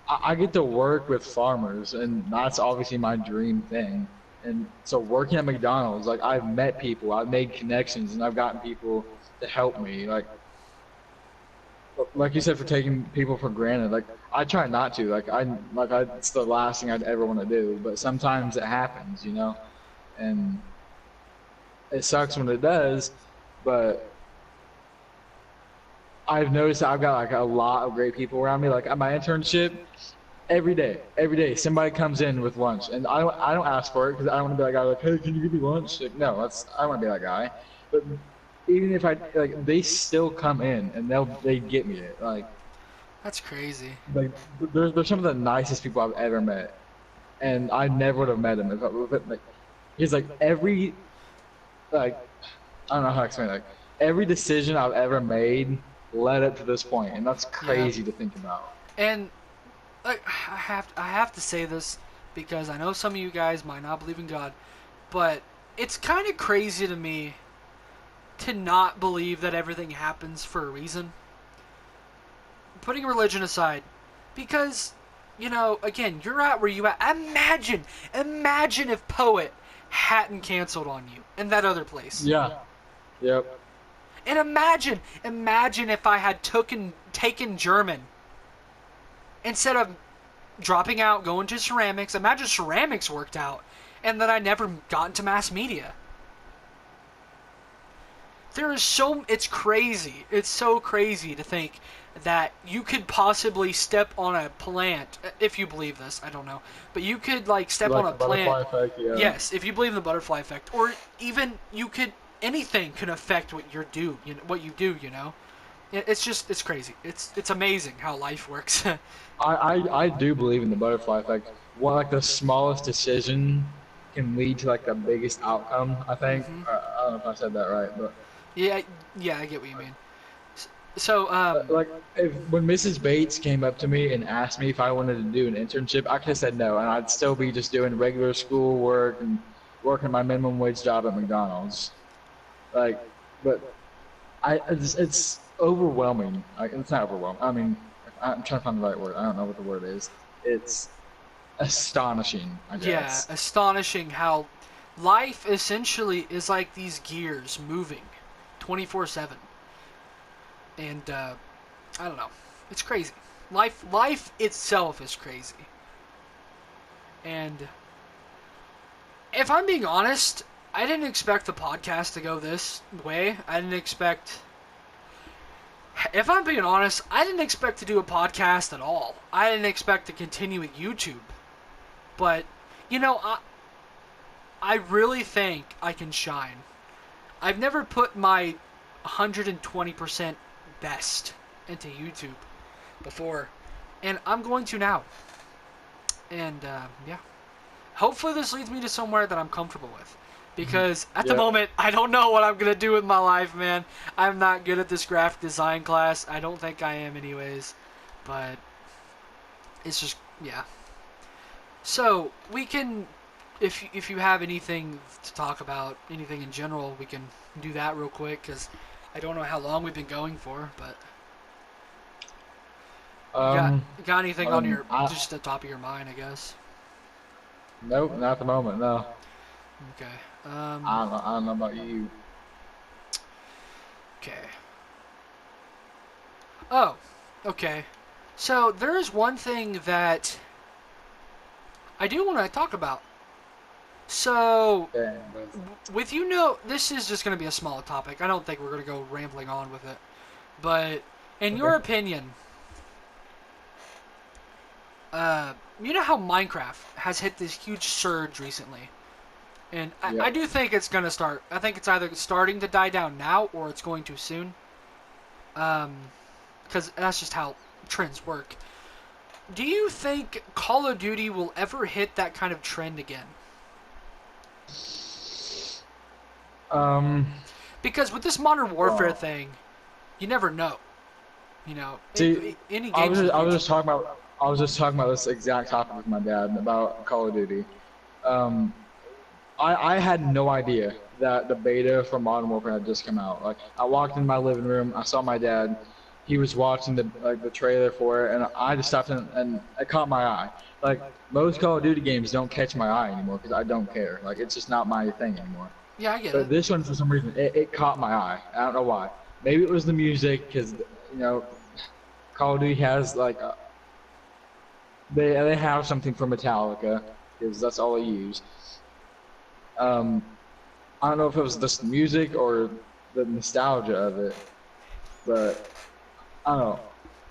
I get to work with farmers, and that's obviously my dream thing. And so, working at McDonald's, like, I've met people, I've made connections, and I've gotten people to help me. Like you said, for taking people for granted. Like, I try not to. It's the last thing I'd ever want to do. But sometimes it happens, and it sucks when it does. But I've noticed that I've got like a lot of great people around me. Like at my internship, every day somebody comes in with lunch, and I don't ask for it because I don't want to be that guy like, hey, can you give me lunch? Like, no, I don't want to be that guy. But even if I like, they still come in and they get me it. That's crazy. Like they're some of the nicest people I've ever met, and I never would have met him if like he's like like I don't know how to explain it. Like every decision I've ever made led up to this point, and that's Yeah, crazy to think about. and like I have to say this, because I know some of you guys might not believe in God, but it's kind of crazy to me to not believe that everything happens for a reason. Putting religion aside, because again, you're at where you at. Imagine if Poet hadn't canceled on you in that other place. Yeah. Yep. And imagine if I had taken German instead of dropping out, going to ceramics. Imagine ceramics worked out, and then I never got into mass media. It's crazy. It's so crazy to think that you could possibly step on a plant, if you believe this, I don't know, but you could like step on Like a the butterfly plant. effect, yeah. Yes, if you believe in the butterfly effect, or even anything can affect what you do. It's crazy. It's amazing how life works. I do believe in the butterfly effect. One like the smallest decision can lead to like the biggest outcome. I think. hmm I don't know if I said that right, but Yeah, yeah, I get what you mean. So, like if when Mrs. Bates came up to me and asked me if I wanted to do an internship, I could have said no, and I'd still be just doing regular school work and working my minimum wage job at McDonald's. Like, but it's overwhelming. Like, it's not overwhelming. I mean, I'm trying to find the right word. I don't know what the word is. It's astonishing, I yeah, guess. astonishing how life essentially is like these gears moving 24/7. And I don't know. It's crazy. Life itself is crazy. And if I'm being honest, I didn't expect the podcast to go this way. I didn't expect If I'm being honest, I didn't expect to do a podcast at all. I didn't expect to continue with YouTube. But, you know, I really think I can shine. I've never put my 120% best into YouTube before, and I'm going to now. And, yeah. Hopefully this leads me to somewhere that I'm comfortable with. Because at the Yeah. moment, I don't know what I'm going to do with my life, man. I'm not good at this graphic design class. I don't think I am anyways. But it's just, yeah. So, we can, if you have anything to talk about, anything in general, we can do that real quick. Because I don't know how long we've been going for, but Um. you got anything on your, I just the top of your mind, I guess? Nope, not at the moment. No. Okay. I don't know about you. Okay. Oh, okay. So there is one thing that I do want to talk about. So, Okay. this is just going to be a small topic. I don't think we're going to go rambling on with it. But in your Okay. opinion, you know how Minecraft has hit this huge surge recently, and I Yep. do think it's going to start. I think it's either starting to die down now or it's going to soon. Because that's just how trends work. Do you think Call of Duty will ever hit that kind of trend again? Um. Because with this Modern Warfare Well, thing, you never know. see, Any game's in the I was future. just talking about this exact topic with my dad about Call of Duty. Um. I had no idea that the beta for Modern Warfare had just come out. Like, I walked in my living room, I saw my dad. He was watching the trailer for it, and I just stopped and it caught my eye. Like, most Call of Duty games don't catch my eye anymore because I don't care. Like, it's just not my thing anymore. Yeah, I get But it. this one, for some reason, it caught my eye. I don't know why. Maybe it was the music, because Call of Duty has like they have something for Metallica, because that's all they use. Um, I don't know if it was just the music or the nostalgia of it, but I don't know.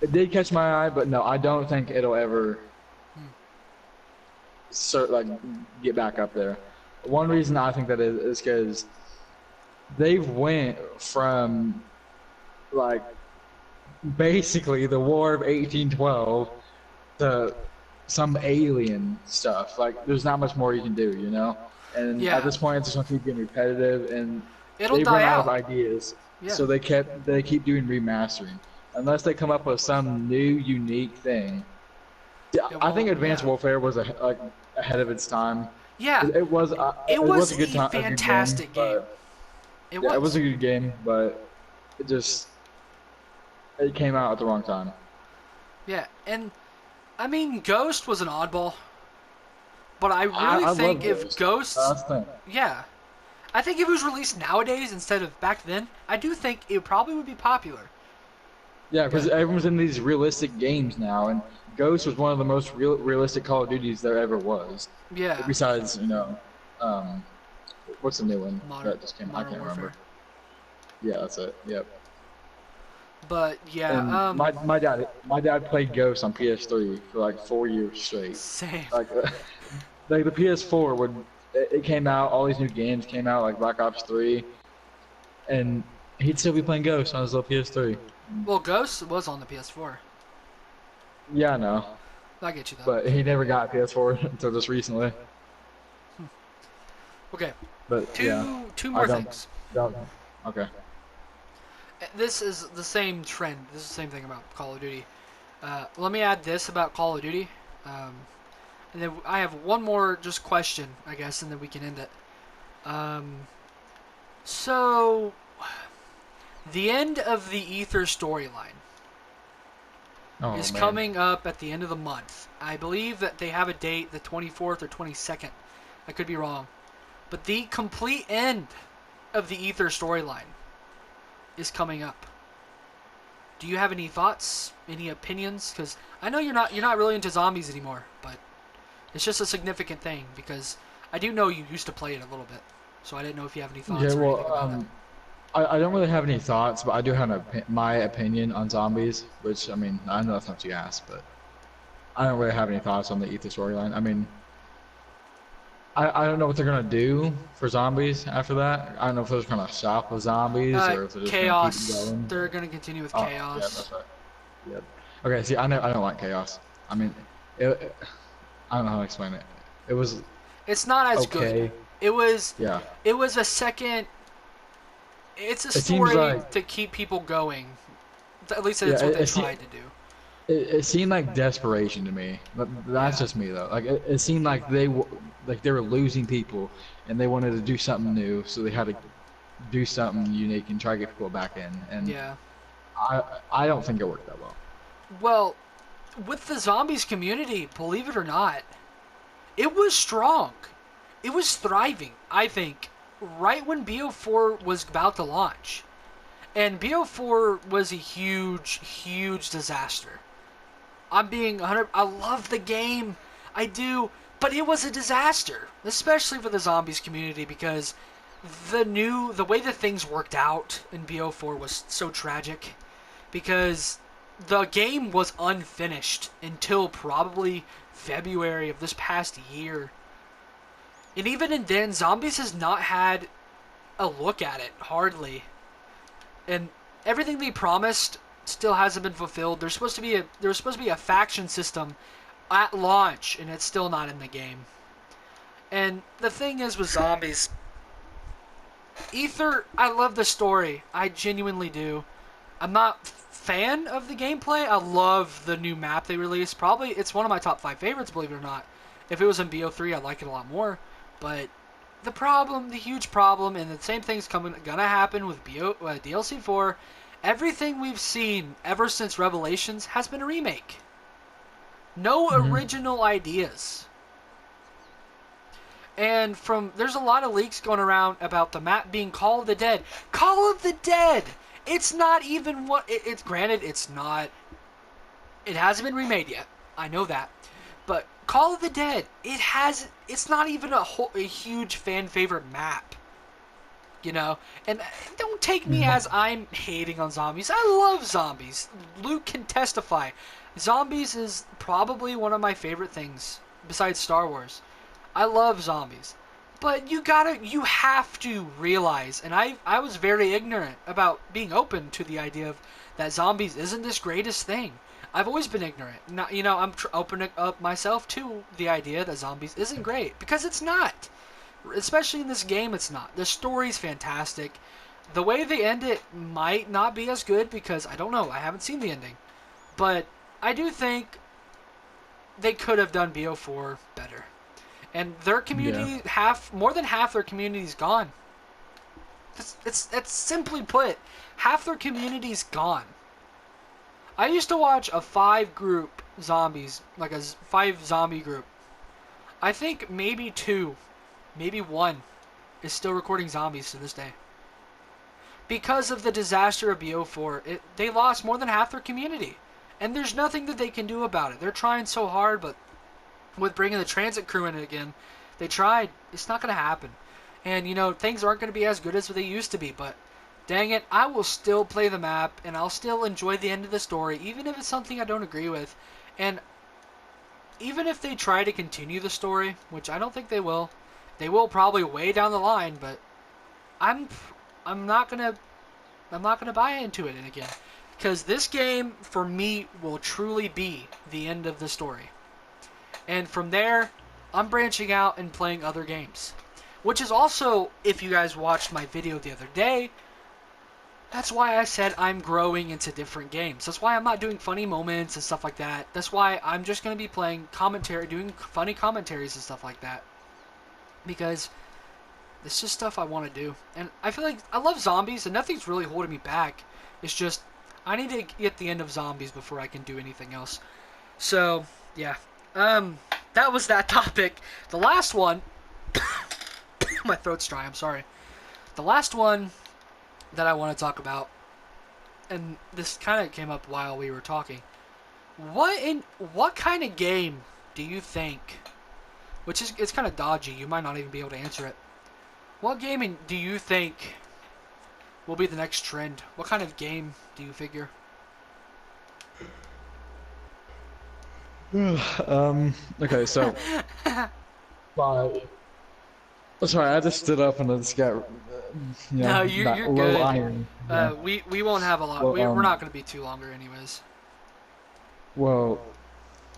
It did catch my eye, but no, I don't think it'll ever like get back up there. One reason I think that is because they've went from like basically the War of 1812 to some alien stuff. Like, there's not much more you can do, you know? And at Yeah, this point, it's just gonna keep getting repetitive, and it'll they've die run out of out. ideas. Yeah. So they keep doing remastering, unless they come up with some new unique thing. Yeah, It I think won't. Advanced Yeah. Warfare was ahead of its time. Yeah. It It was was a a a good game, fantastic game. but It yeah, it was was. a good game, but it just it came out at the wrong time. Yeah, and I mean, Ghost was an oddball. But I really I think love if Ghost. Ghosts, That's the thing. yeah, I think if it was released nowadays instead of back then, I do think it probably would be popular. Yeah, because But everyone's in these realistic games now, and Ghost was one of the most realistic Call of Duties there ever was. yeah, Besides, um, what's the new one modern that just came out? I Modern can't Warfare. remember. Yeah, that's it. Yep. But yeah, And my dad played Ghost on PS3 for like 4 years straight. same. Like, like the PS4 would it came out, all these new games came out like Black Ops 3, and he'd still be playing Ghost on his little PS3. Well, Ghost was on the PS4. Yeah, I know, I get you though. but he never got PS4 until just recently. Okay, But yeah, two I more don't. things. don't okay. This is the same trend. This is the same thing about Call of Duty. Let me add this about Call of Duty, and then I have one more just question, I guess, and then we can end it. So the end of the Ether storyline Oh is man. coming up at the end of the month. I believe that they have a date, the 24th or 22nd. I could be wrong. But the complete end of the Ether storyline is coming up. Do you have any thoughts, any opinions? Because I know you're not really into zombies anymore, but it's just a significant thing because I do know you used to play it a little bit, so I didn't know if you have any Yeah, thoughts or anything well, about it. I don't really have any thoughts, but I do have my opinion on zombies, which I mean, I know that's not what you asked, but I don't really have any thoughts on the Ether storyline. I mean, I don't know what they're gonna do for zombies after that. I don't know if they're just gonna stop with zombies or if they're just gonna keep Chaos. going. They're gonna continue with Oh, yeah, chaos. that's right. Yep. Okay, see, I don't like chaos. I mean, I don't know how to explain it. It was It's not as good. okay. It was. Yeah. It was a second. It's a It seems story like to keep people going. At least yeah, that's what they tried to do. it seemed like desperation to me. But that's Yeah. just me though. Like it seemed like they were losing people, and they wanted to do something new, so they had to do something unique and try to get people back in. And Yeah. I I don't think it worked that well. Well, with the zombies community, believe it or not, it was strong. It was thriving, I think, right when BO4 was about to launch. And BO4 was a huge, huge disaster. I'm being 100. I love the game. I do. But it was a disaster, especially for the zombies community because the way that things worked out in BO4 was so tragic because the game was unfinished until probably February of this past year. And even in then, Zombies has not had a look at it, hardly. And everything they promised still hasn't been fulfilled. There was supposed to be a faction system at launch, and it's still not in the game. And the thing is with Zombies, Ether, I love the story. I genuinely do. I'm not fan of the gameplay. I love the new map they released. Probably it's one of my top 5 favorites, believe it or not. If it was in BO3, I'd like it a lot more. But the huge problem, and the same thing's gonna happen with DLC 4. Everything we've seen ever since Revelations has been a remake. No original ideas. And there's a lot of leaks going around about the map being Call of the Dead. Call of the Dead! It's not even what it's granted it's not it hasn't been remade yet. I know that. But Call of the Dead, it's not even a huge fan favorite map. You know? And don't take me as I'm hating on zombies. I love zombies. Luke can testify. Zombies is probably one of my favorite things besides Star Wars. I love zombies. But you have to realize, and I was very ignorant about being open to the idea of that zombies isn't this greatest thing. I've always been ignorant. Not, I'm opening up myself to the idea that zombies isn't great because it's not. Especially in this game, it's not. The story's fantastic. The way they end it might not be as good because I don't know. I haven't seen the ending, but I do think they could have done BO4 better. And their Yeah. community, more than half their community is gone. It's simply put, half their community's gone. I used to watch a 5 group zombies, like a 5 zombie group I think maybe two, maybe one is still recording zombies to this day. Because of the disaster of BO4, they lost more than half their community. And there's nothing that they can do about it. They're trying so hard, but with bringing the transit crew in again, they tried. It's not going to happen. And, things aren't going to be as good as they used to be, but dang it, I will still play the map, and I'll still enjoy the end of the story, even if it's something I don't agree with. And even if they try to continue the story, which I don't think they will probably way down the line, but I'm I'm not gonna buy into it again, because this game for me will truly be the end of the story, and from there I'm branching out and playing other games, which is also, if you guys watched my video the other day, that's why I said I'm growing into different games. That's why I'm not doing funny moments and stuff like that. That's why I'm just going to be playing commentary, doing funny commentaries and stuff like that. Because it's just stuff I want to do. And I feel like I love zombies and nothing's really holding me back. It's just I need to get the end of zombies before I can do anything else. So, yeah. That was that topic. The last one... my throat's dry, I'm sorry. The last one that I want to talk about, and this kind of came up while we were talking. What kind of game do you think, which is, it's kind of dodgy, you might not even be able to answer it. What gaming do you think will be the next trend? What kind of game do you figure? Okay, so by sorry, I just stood up and I just got No, that you're low good. iron. Yeah. We won't have a lot. Well, We're not going to be too longer anyways. well,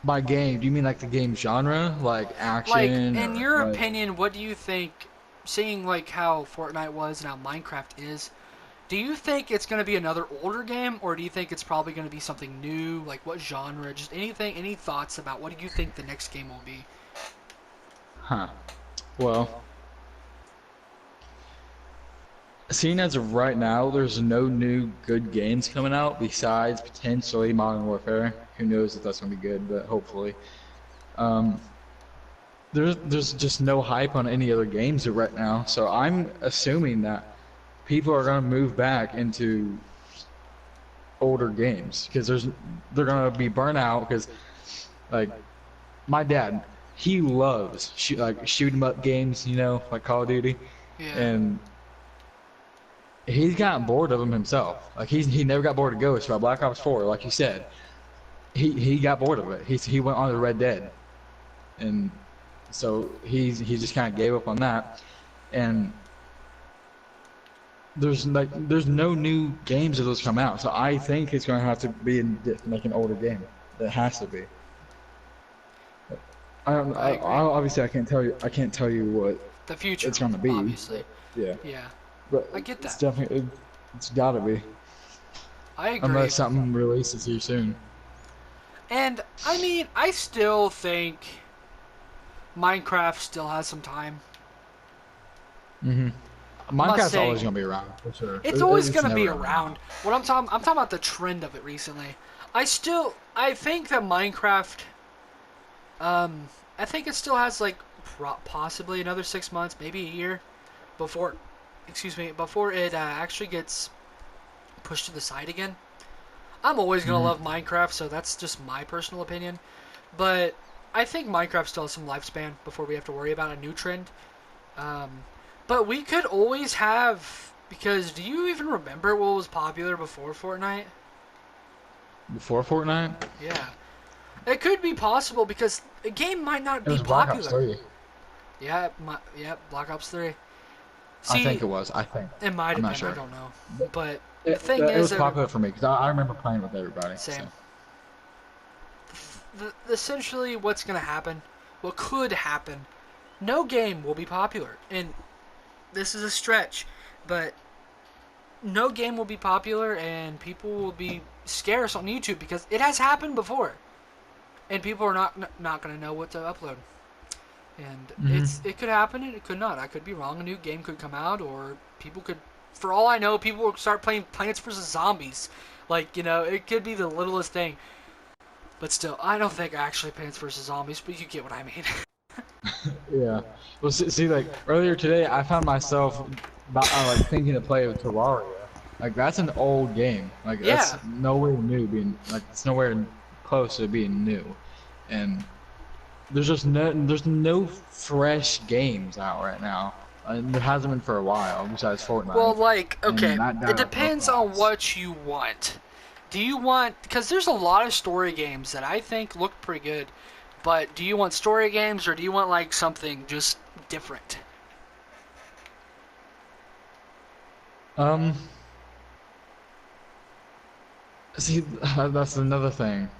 by game, do you mean like the game genre, like Like, action in or your like? opinion, what do you think, seeing like how Fortnite was and how Minecraft is, do you think it's going to be another older game, or do you think it's probably going to be something new? Like, what genre? Just anything, any thoughts about what do you think the next game will be? Huh. Well, seeing as of right now, there's no new good games coming out besides potentially Modern Warfare. Who knows if that's gonna be good, but hopefully. Um, there's just no hype on any other games right now, so I'm assuming that people are gonna move back into older games because they're gonna be burnt out because like my dad, he loves shoot 'em up games, like Call of Duty, Yeah, and he's gotten bored of them himself. Like he never got bored of Ghost by Black Ops 4, like you said. He got bored of it. He went on to Red Dead, and so he just kind of gave up on that. And there's no new games of those come out. So I think it's going to have to be like an older game. It has to be. I don't. I agree. Obviously I can't tell you. I can't tell you what The future, it's going to be. obviously. Yeah. Yeah, But I get it's that. definitely it's got to be I agree. unless something releases here soon. And I mean, I still think Minecraft still has some time. Mm-hmm. I'm not Minecraft's saying always gonna be around for sure. it's always It's gonna never be gonna around. What I'm talking about the trend of it recently. I think that Minecraft, I think it still has like possibly another 6 months, maybe a year, before, before it actually gets pushed to the side again. I'm always gonna Mm-hmm. love Minecraft, so that's just my personal opinion. But I think Minecraft still has some lifespan before we have to worry about a new trend. Um, but we could always have, because do you even remember what was popular before Fortnite? Before Fortnite, Yeah, it could be possible because a game might not it be was Black Ops popular. 3. Yeah, Black Ops 3. I See, think it was. I think. it might I'm have not been. I sure. don't know. But the It, thing it is, was popular for me because I remember playing with everybody. So. same. Essentially, what's gonna happen? What could happen? No game will be popular, and this is a stretch, but no game will be popular, and people will be scarce on YouTube because it has happened before, and people are not gonna know what to upload. And Mm-hmm. it could happen and it could not. I could be wrong. A new game could come out, or people could, for all I know, people will start playing Plants vs Zombies. Like, it could be the littlest thing. But still, I don't think actually Plants vs Zombies, but you get what I mean. Yeah. Well, see, like earlier today, I found myself like thinking to play with Terraria. Like that's an old game. Like that's Yeah. nowhere new being like it's nowhere close to being new, and there's no fresh games out right now. And there hasn't been for a while besides Well, Fortnite, like, okay, and that it died off real depends on fast. what you want. Do you want, because there's a lot of story games that I think look pretty good, but do you want story games or do you want like something just different? Um, see, that's another thing.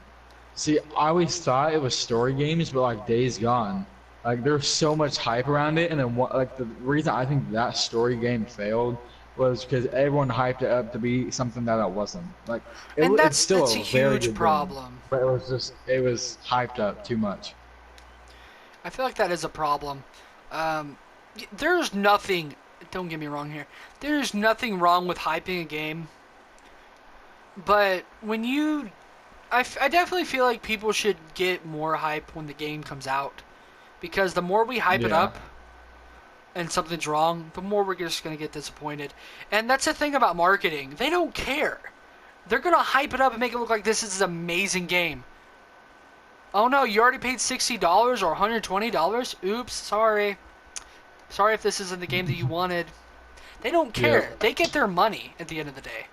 See, I always thought it was story games, but like Days Gone, like there's so much hype around it, and then like the reason I think that story game failed was because everyone hyped it up to be something that it wasn't. Like And it's that's a still a very huge good game, problem. but it was hyped up too much. I feel like that is a problem. Um, there's nothing, don't get me wrong here, there's nothing wrong with hyping a game, but when you, I definitely feel like people should get more hype when the game comes out. Because the more we hype it Yeah, up and something's wrong, the more we're just going to get disappointed. And that's the thing about marketing. They don't care. They're going to hype it up and make it look like this is an amazing game. Oh no, you already paid $60 or $120? Oops, sorry. Sorry if this isn't the game that you wanted. They don't yeah, care. They get their money at the end of the day.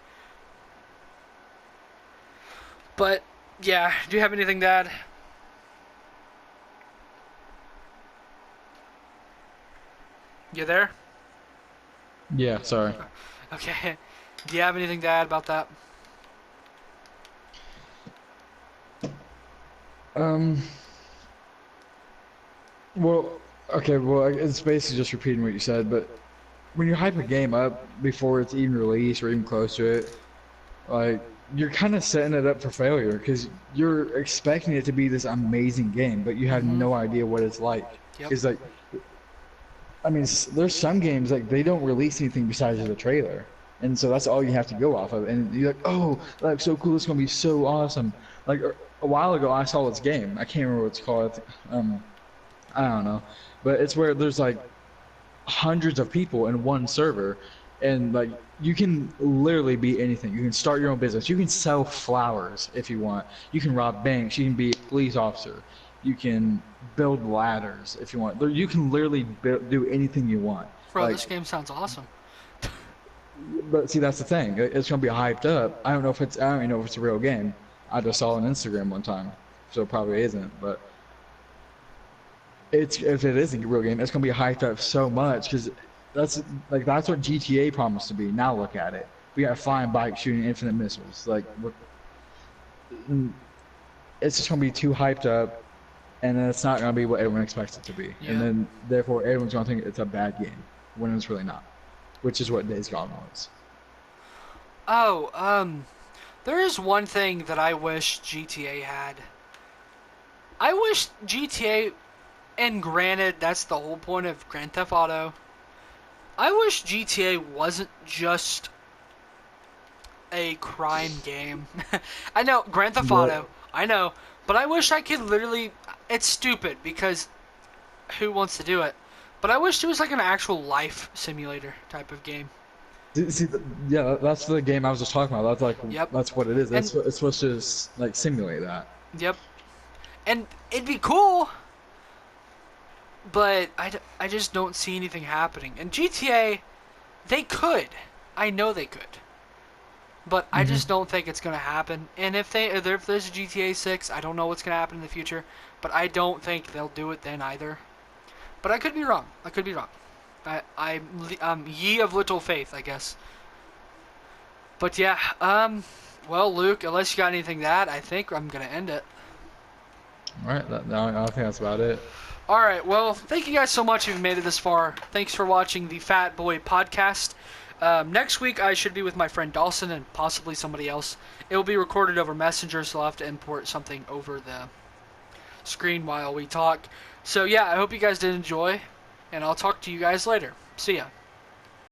But, yeah, do you have anything to add? You there? yeah. Sorry. Okay. Do you have anything to add about that? Um. Well, okay. Well, it's basically just repeating what you said, but when you hype a game up before it's even released or even close to it, like you're kind of setting it up for failure because you're expecting it to be this amazing game, but you have Mm-hmm. no idea what it's like. Yep. Because like, I mean, there's some games like they don't release anything besides the trailer, and so that's all you have to go off of. And you're like, oh, like so cool, it's gonna be so awesome. Like a while ago, I saw this game. I can't remember what it's called. I don't know, but it's where there's like hundreds of people in one server, and like you can literally be anything. You can start your own business. You can sell flowers if you want. You can rob banks. You can be a police officer. You can build ladders if you want. You can literally do anything you want. Bro, Like, this game sounds awesome. but see, that's the thing. It's gonna be hyped up. I don't know if it's. I don't even know if it's a real game. I just saw it on Instagram one time, so it probably isn't. But it's if it is a real game, it's gonna be hyped up so much because that's what GTA promised to be. Now look at it. We got flying bikes shooting infinite missiles. Like it's just gonna be too hyped up, and then it's not gonna be what everyone expects it to be, and Yeah. then therefore everyone's gonna think it's a bad game when it's really not, which is what Days Gone was. Oh, there is one thing that I wish GTA had. I wish GTA, and granted, that's the whole point of Grand Theft Auto. I wish GTA wasn't just a crime game. I know, Grand Theft What? Auto, I know, but I wish I could literally. It's stupid because who wants to do it? But I wish it was like an actual life simulator type of game. See, yeah, that's the game I was just talking about. That's like Yep. that's what it is. And, It's supposed to like simulate that. yep. And it'd be cool, but I just don't see anything happening. And GTA, they could. I know they could. But I just Hmm. don't think it's going to happen. And if there's a GTA 6, I don't know what's going to happen in the future, but I don't think they'll do it then either. But I could be wrong. I could be wrong. I'm ye of little faith, I guess. But yeah, well, Luke, unless you got anything to add, I think I'm going to end it. All right, I think that's about it. Alright, well, thank you guys so much if you made it this far. Thanks for watching the Fat Boy Podcast. Next week, I should be with my friend Dawson and possibly somebody else. It will be recorded over Messenger, so I'll have to import something over the screen while we talk. So, yeah, I hope you guys did enjoy, and I'll talk to you guys later. See ya.